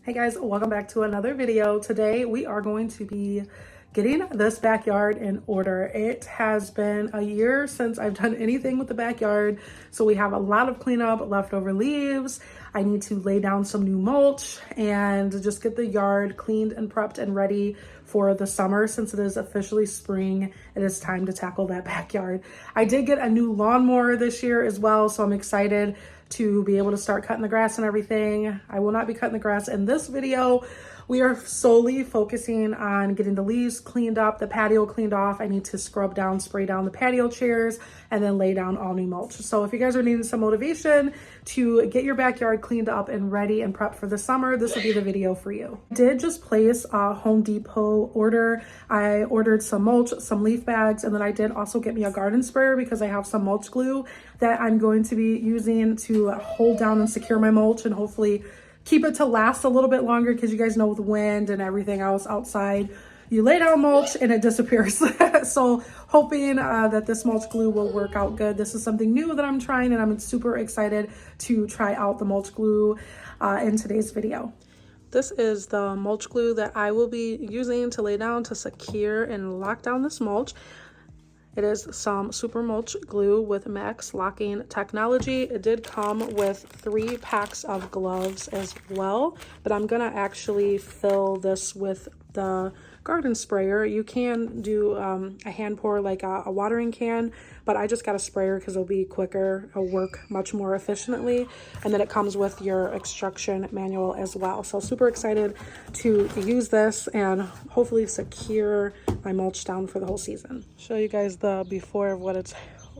Hey guys, welcome back to another video. Today we are going to be getting this backyard in order. It has been a year since I've done anything with the backyard, so we have a lot of cleanup, leftover leaves. I need to lay down some new mulch and just get the yard cleaned and prepped and ready for the summer. Since it is officially spring, it is time to tackle that backyard. I did get a new lawnmower this year as well, so I'm excited to be able to start cutting the grass and everything. I will not be cutting the grass in this video. We are solely focusing on getting the leaves cleaned up, the patio cleaned off. I need to scrub down, spray down the patio chairs, and then lay down all new mulch. So if you guys are needing some motivation to get your backyard cleaned up and ready and prepped for the summer, this will be the video for you. I did just place a Home Depot order. I ordered some mulch, some leaf bags, and then I did also get me a garden sprayer because I have some mulch glue that I'm going to be using to hold down and secure my mulch and hopefully keep it to last a little bit longer, because you guys know with wind and everything else outside, you lay down mulch and it disappears. So hoping that this mulch glue will work out good. This is something new that I'm trying, and I'm super excited to try out the mulch glue in today's video. This is the mulch glue that I will be using to lay down to secure and lock down this mulch. It is some super mulch glue with max locking technology. It did come with 3 packs of gloves as well, but I'm gonna actually fill this with the garden sprayer. You can do a hand pour like a watering can, but I just got a sprayer because it'll be quicker, it'll work much more efficiently, and then it comes with your instruction manual as well. So super excited to use this and hopefully secure my mulch down for the whole season. Show you guys the before of what it's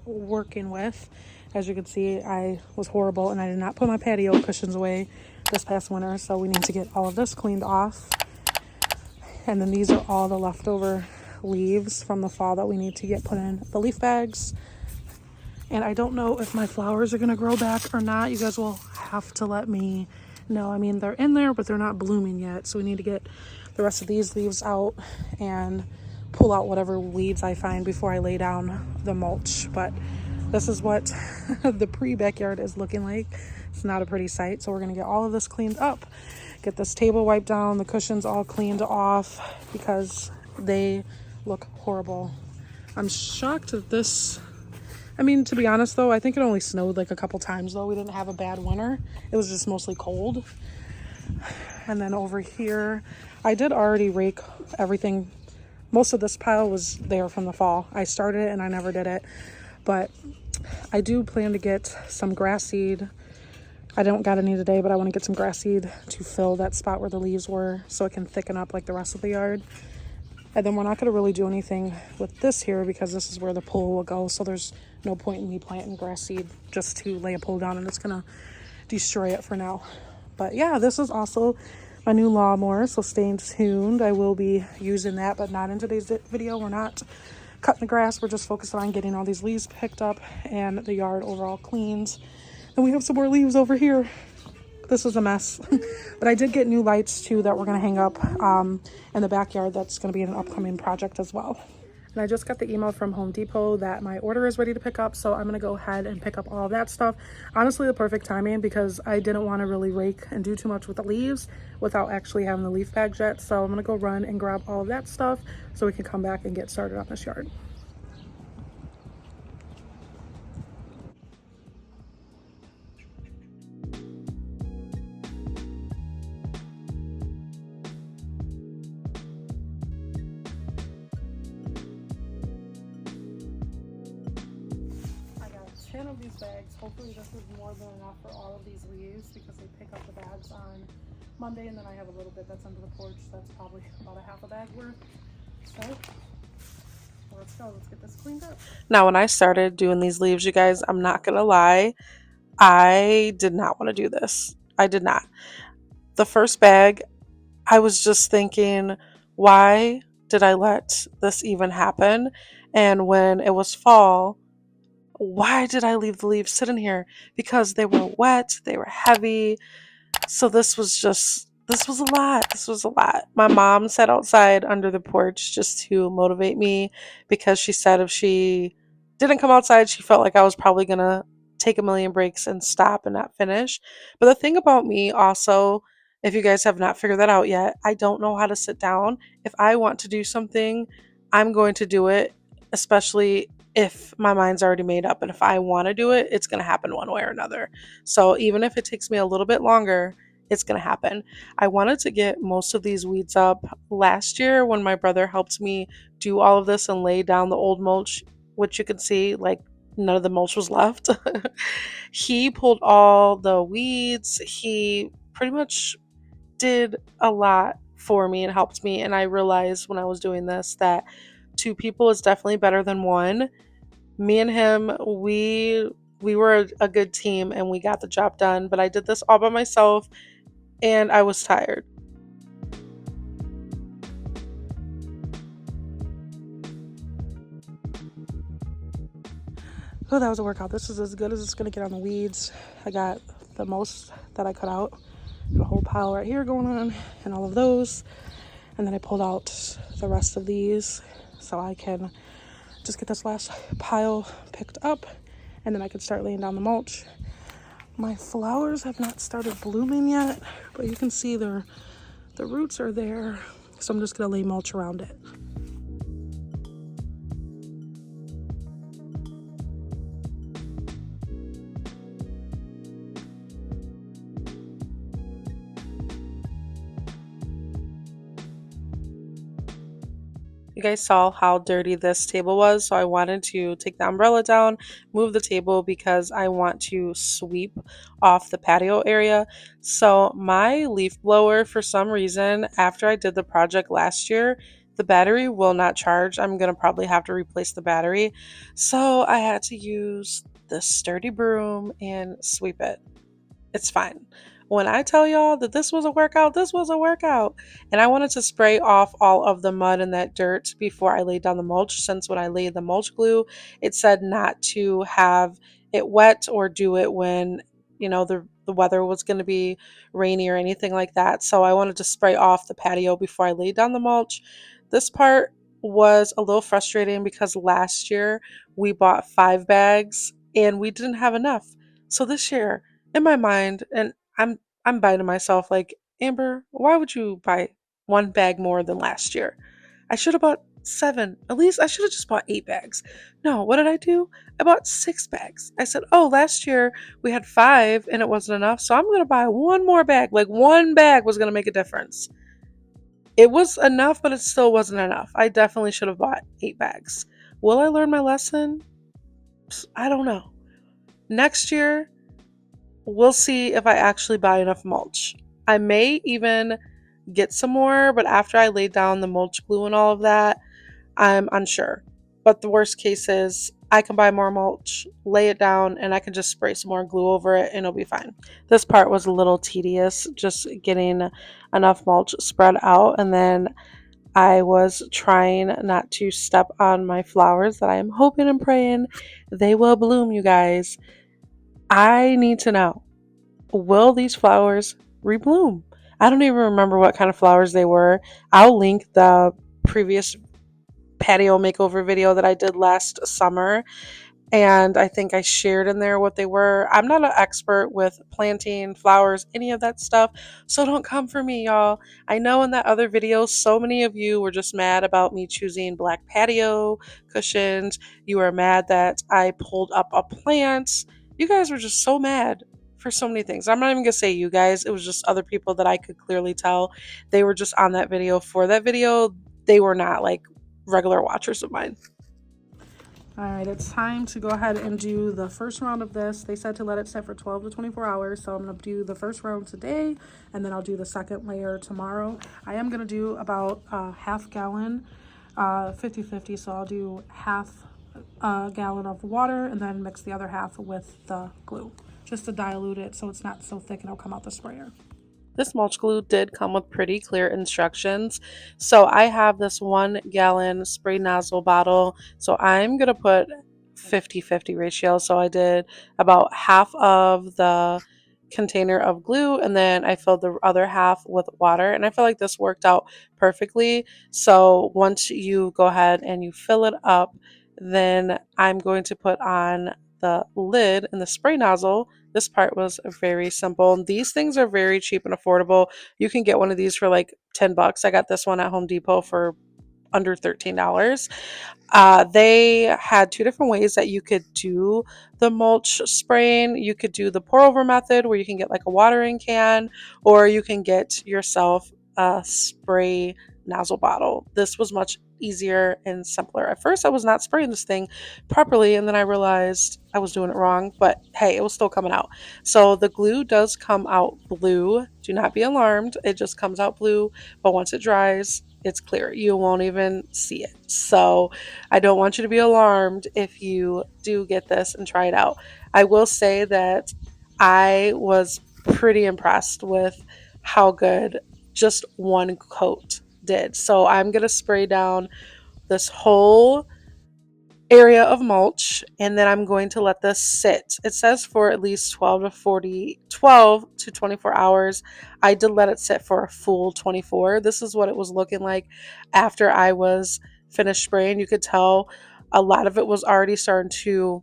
working with. As you can see, I was horrible and I did not put my patio cushions away this past winter, so we need to get all of this cleaned off. And then these are all the leftover leaves from the fall that we need to get put in the leaf bags. And I don't know if my flowers are gonna grow back or not. You guys will have to let me know. I mean, they're in there, but they're not blooming yet. So we need to get the rest of these leaves out and pull out whatever weeds I find before I lay down the mulch. But this is what the pre-backyard is looking like. It's not a pretty sight. So we're gonna get all of this cleaned up, get this table wiped down, the cushions all cleaned off because they look horrible. I'm shocked that this, I mean, to be honest though, I think it only snowed like a couple times though. We didn't have a bad winter. It was just mostly cold. And then over here, I did already rake everything. Most of this pile was there from the fall. I started it and I never did it, but I do plan to get some grass seed. I don't got any today, but I want to get some grass seed to fill that spot where the leaves were so it can thicken up like the rest of the yard. And then we're not going to really do anything with this here because this is where the pole will go. So there's no point in me planting grass seed just to lay a pole down, and it's going to destroy it for now. But yeah, this is also my new lawnmower, so stay tuned. I will be using that, but not in today's video. We're not cutting the grass. We're just focused on getting all these leaves picked up and the yard overall cleaned. And we have some more leaves over here. This was a mess. But I did get new lights too that we're going to hang up in the backyard. That's going to be an upcoming project as well. And I just got the email from Home Depot that my order is ready to pick up, so I'm going to go ahead and pick up all of that stuff. Honestly, the perfect timing because I didn't want to really rake and do too much with the leaves without actually having the leaf bags yet. So I'm going to go run and grab all of that stuff so we can come back and get started on this yard. Of these bags. Hopefully this is more than enough for all of these leaves because they pick up the bags on Monday, and then I have a little bit that's under the porch. That's probably about a half a bag worth. So let's go. Let's get this cleaned up. Now, when I started doing these leaves, you guys, I'm not gonna lie, I did not want to do this. I did not. The first bag, I was just thinking, why did I let this even happen? And when it was fall, why did I leave the leaves sitting here? Because they were wet, they were heavy. So this was a lot. This was a lot. My mom sat outside under the porch just to motivate me because she said if she didn't come outside, she felt like I was probably going to take a million breaks and stop and not finish. But the thing about me also If you guys have not figured that out yet, I don't know how to sit down. If I want to do something, I'm going to do it, especially if my mind's already made up. And if I want to do it, it's going to happen one way or another. So even if it takes me a little bit longer, it's going to happen. I wanted to get most of these weeds up last year when my brother helped me do all of this and lay down the old mulch, which you can see, like, none of the mulch was left. He pulled all the weeds. He pretty much did a lot for me and helped me. And I realized when I was doing this that two people is definitely better than one. Me and him, we were a good team and we got the job done, but I did this all by myself and I was tired. Oh, that was a workout. This is as good as it's gonna get on the weeds. I got the most that I cut out. Got a whole pile right here going on and all of those. And then I pulled out the rest of these so I can just get this last pile picked up and then I can start laying down the mulch. My flowers have not started blooming yet, but you can see the roots are there. So I'm just gonna lay mulch around it. You guys saw how dirty this table was, so I wanted to take the umbrella down, move the table because I want to sweep off the patio area. So my leaf blower, for some reason, after I did the project last year, the battery will not charge. I'm going to probably have to replace the battery. So I had to use this sturdy broom and sweep it. It's fine. When I tell y'all that this was a workout, this was a workout. And I wanted to spray off all of the mud and that dirt before I laid down the mulch, since when I laid the mulch glue, it said not to have it wet or do it when, the weather was going to be rainy or anything like that. So I wanted to spray off the patio before I laid down the mulch. This part was a little frustrating because last year we bought 5 bags and we didn't have enough. So this year, in my mind, and I'm biting myself like, Amber, why would you buy 1 bag more than last year? I should have bought 7. At least I should have just bought 8 bags. No, what did I do? I bought 6 bags. I said, oh, last year we had 5 and it wasn't enough, so I'm gonna buy 1 more bag. Like 1 bag was gonna make a difference. It was enough, but it still wasn't enough. I definitely should have bought 8 bags. Will I learn my lesson? I don't know. Next year, we'll see if I actually buy enough mulch. I may even get some more, but after I lay down the mulch glue and all of that, I'm unsure. But the worst case is I can buy more mulch, lay it down, and I can just spray some more glue over it and it'll be fine. This part was a little tedious, just getting enough mulch spread out, and then I was trying not to step on my flowers that I am hoping and praying they will bloom, you guys. I need to know, will these flowers rebloom? I don't even remember what kind of flowers they were. I'll link the previous patio makeover video that I did last summer, and I think I shared in there what they were. I'm not an expert with planting flowers, any of that stuff, so don't come for me, y'all. I know in that other video, so many of you were just mad about me choosing black patio cushions. You were mad that I pulled up a plant. You guys were just so mad for so many things. I'm not even gonna say you guys, it was just other people that I could clearly tell they were just on that video for that video. They were not like regular watchers of mine. All right, it's time to go ahead and do the first round of this. They said to let it set for 12 to 24 hours, so I'm going to do the first round today, and then I'll do the second layer tomorrow. I am going to do about a half gallon, 50-50, so I'll do half a gallon of water and then mix the other half with the glue, just to dilute it so it's not so thick and it'll come out the sprayer. This mulch glue did come with pretty clear instructions. So I have this 1 gallon spray nozzle bottle. So I'm going to put 50-50 ratio. So I did about half of the container of glue and then I filled the other half with water, and I feel like this worked out perfectly. So once you go ahead and you fill it up, then I'm going to put on the lid and the spray nozzle This part was very simple. These things are very cheap and affordable. You can get one of these for like 10 bucks. I got this one at Home Depot for under $13. They had two different ways that you could do the mulch spraying. You could do the pour over method where you can get like a watering can, or you can get yourself a spray nozzle bottle. This was much easier and simpler. At first, I was not spraying this thing properly, and then I realized I was doing it wrong, but hey, it was still coming out. So the glue does come out blue. Do not be alarmed. It just comes out blue, but once it dries, it's clear. You won't even see it. So I don't want you to be alarmed if you do get this and try it out. I will say that I was pretty impressed with how good just one coat did. So I'm going to spray down this whole area of mulch, and then I'm going to let this sit. It says for at least 12 to 24 hours. I did let it sit for a full 24. This is what it was looking like after I was finished spraying. You could tell a lot of it was already starting to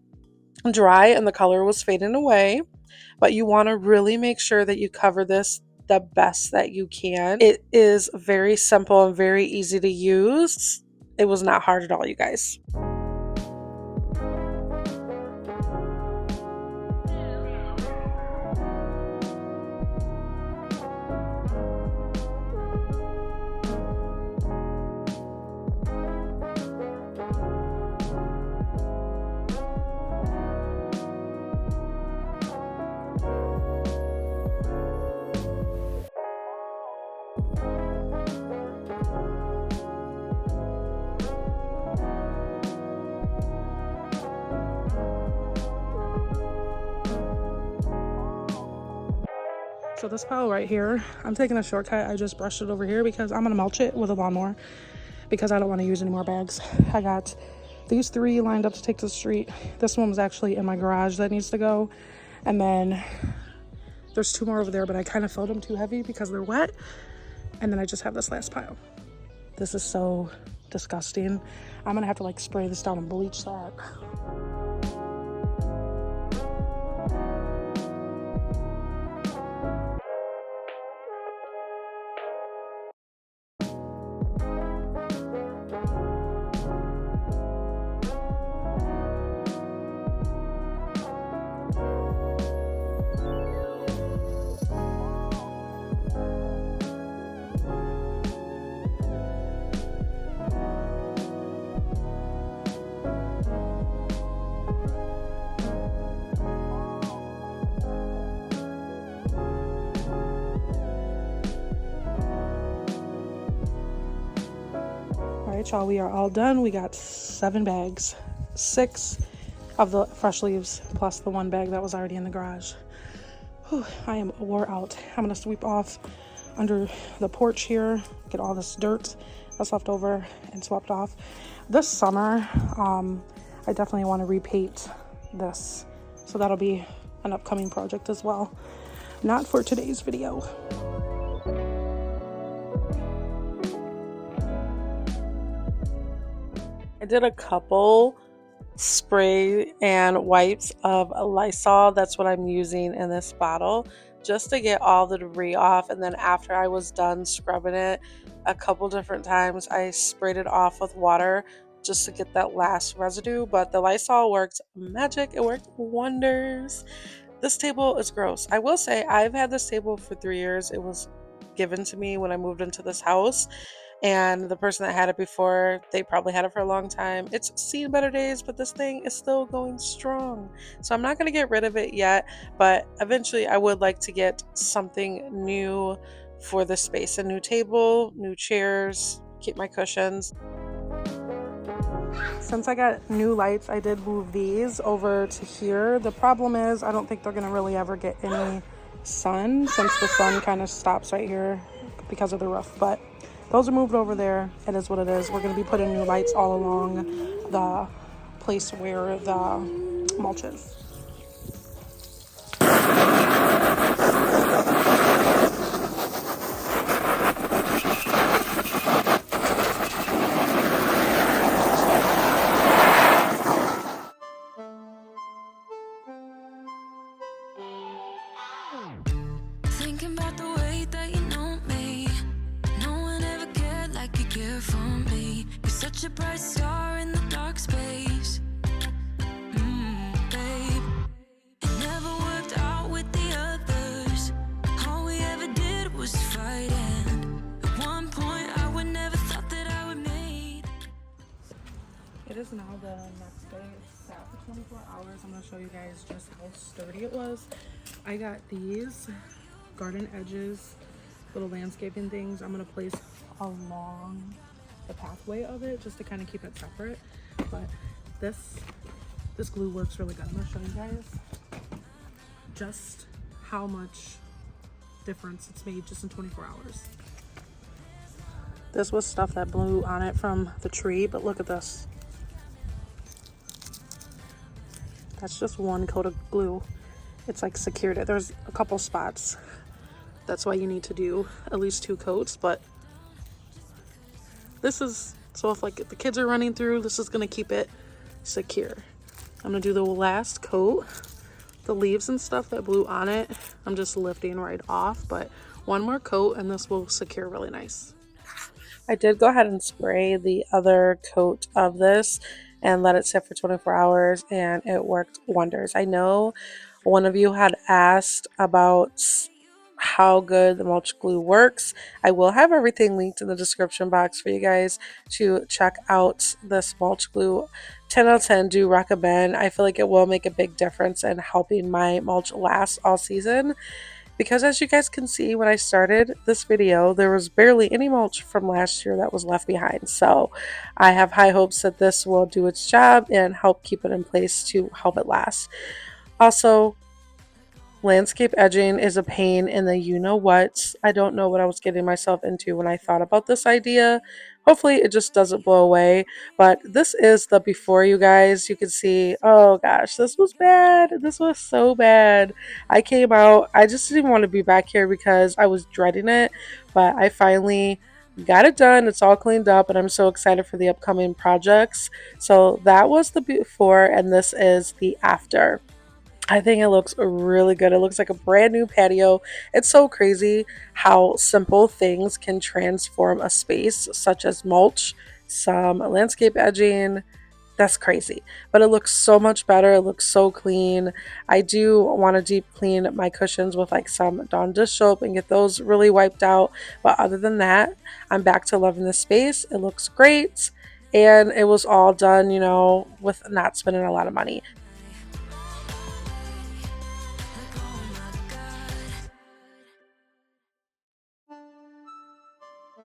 dry and the color was fading away, but you want to really make sure that you cover this the best that you can. It is very simple and very easy to use. It was not hard at all, you guys. So this pile right here, I'm taking a shortcut. I just brushed it over here because I'm gonna mulch it with a lawnmower because I don't want to use any more bags. I got these 3 lined up to take to the street. This one was actually in my garage that needs to go. And then there's 2 more over there, but I kind of filled them too heavy because they're wet. And then I just have this last pile. This is so disgusting. I'm gonna have to like spray this down and bleach that. Alright, y'all, we are all done. We got 7 bags. 6 of the fresh leaves plus the 1 bag that was already in the garage. Whew, I am wore out. I'm gonna sweep off under the porch here, get all this dirt that's left over and swept off. This summer, I definitely want to repaint this. So that'll be an upcoming project as well. Not for today's video. I did a couple spray and wipes of Lysol. That's what I'm using in this bottle, just to get all the debris off. And then after I was done scrubbing it a couple different times, I sprayed it off with water just to get that last residue. But the Lysol worked magic. It worked wonders. This table is gross. I will say I've had this table for 3 years. It was given to me when I moved into this house. And the person that had it before, they probably had it for a long time. It's seen better days, but this thing is still going strong. So I'm not going to get rid of it yet, but eventually I would like to get something new for the space. A new table, new chairs, keep my cushions. Since I got new lights, I did move these over to here. The problem is I don't think they're going to really ever get any sun since the sun kind of stops right here because of the roof, but those are moved over there. It is what it is. We're going to be putting new lights all along the place where the mulch is. such a bright star in the dark space. Babe, it never worked out with the others. All we ever did was fight, and at one point I would never thought that I would make. It is now the next day. It's sat for 24 hours. I'm going to show you guys just how sturdy it was. I got these garden edges, little landscaping things I'm going to place along the pathway of it just to kind of keep it separate. But this glue works really good. I'm going to show you guys just how much difference it's made just in 24 hours. This was stuff that blew on it from the tree, but look at this. That's just one coat of glue. It's like secured it. There's a couple spots. That's why you need to do at least 2 coats, but this is, so if like the kids are running through, this is gonna keep it secure. I'm gonna do the last coat. The leaves and stuff that blew on it, I'm just lifting right off, but one more coat and this will secure really nice. I did go ahead and spray the other coat of this and let it sit for 24 hours and it worked wonders. I know one of you had asked about how good the mulch glue works. I will have everything linked in the description box for you guys to check out this mulch glue. 10 out of 10 do recommend. I feel like it will make a big difference in helping my mulch last all season. Because as you guys can see, when I started this video, there was barely any mulch from last year that was left behind. So I have high hopes that this will do its job and help keep it in place to help it last. Also, landscape edging is a pain in the you-know-what. I don't know what I was getting myself into when I thought about this idea. Hopefully it just doesn't blow away. But this is the before, you guys. You can see, oh gosh, this was bad. This was so bad. I came out, I just didn't want to be back here because I was dreading it. But I finally got it done. It's all cleaned up and I'm so excited for the upcoming projects. So that was the before and this is the after. I think it looks really good. It looks like a brand new patio. It's so crazy how simple things can transform a space, such as mulch, some landscape edging. That's crazy. But it looks so much better. It looks so clean. I do want to deep clean my cushions with like some Dawn dish soap and get those really wiped out. But other than that, I'm back to loving this space. It looks great. And it was all done, you know, with not spending a lot of money.